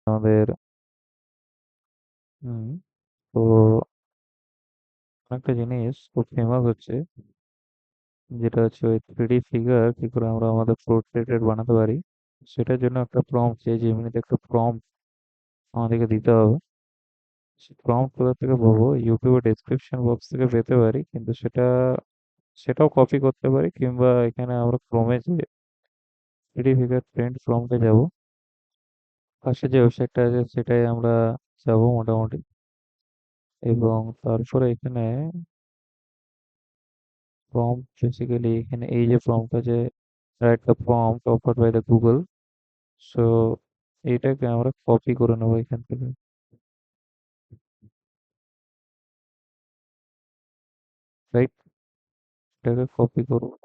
আমাদের হুম, তো একটা জিনিস খুব ফেমাস হচ্ছে, যেটা হচ্ছে ওই 3D ফিগার কি করে আমরা আমাদের পোর্ট্রেটের বানাতে পারি। সেটার জন্য একটা প্রম্পট চাই, যেমনিতে একটা প্রম্পট আমাদেরকে দিতে হবে। সেই প্রম্পট কোথা থেকে পাবো? ইউটিউবে ডেসক্রিপশন বক্স থেকে পেতে পারি, কিন্তু সেটাও কপি করতে পারি, কিংবা এখানে আমরা ক্রোমে যে 3D ফিগার প্রিন্ট প্রম্পটে যাব, পাশে যে ওয়েবসাইটটা আছে সেটাই আমরা যাব মোটামুটি। এবং তারপরে এখানে প্রম্পট, বেসিক্যালি এখানে এই যে প্রম্পট আছে, write the prompt offered by the Google. So এইটাকে আমরা কপি করে নেবো এখান থেকে, রাইট? এটাকে কপি করবো,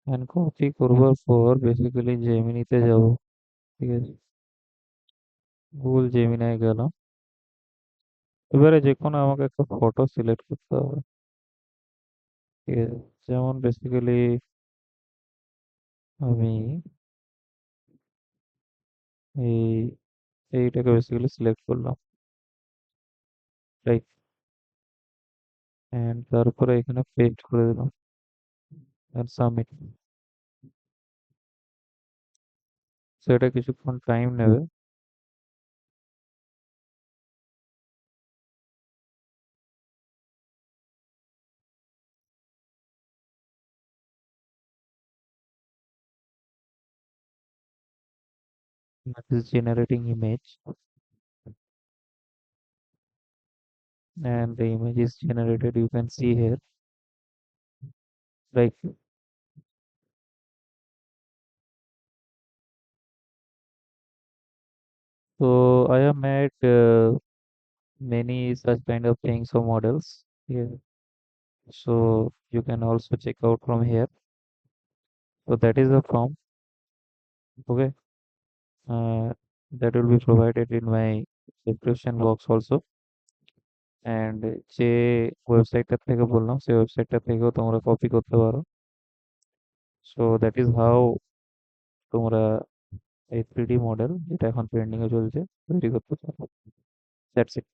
এন্ড কপি করবার পর বেসিক্যালি জেমিনিতে যাব। ঠিক আছে, গুগল জেমিনায় গেলাম। এবারে যে কোনো আমাকে একটা ফটো সিলেক্ট করতে হবে। ঠিক আছে, যেমন বেসিক্যালি আমি এই এইটাকে বেসিক্যালি সিলেক্ট করলাম, রাইট? এন্ড তারপরে এখানে পেস্ট করে দিলাম এন্ড সাবমিট। সো এটা কিছুক্ষণ টাইম নেবে। It is generating image, and the image is generated, you can see here, right? So I have made many such kind of things or models here, so you can also check out from here. So that is the prompt. Okay, uh, that will be provided in my description box also. And যে ওয়েবসাইটটা থেকে বললাম সেই ওয়েবসাইটটা থেকেও তোমরা copy করতে পারো। সো দ্যাট ইজ হাউ তোমরা এই 3D মডেল, যেটা এখন ট্রেন্ডিং এ চলছে, তৈরি করতে পারো। That's it.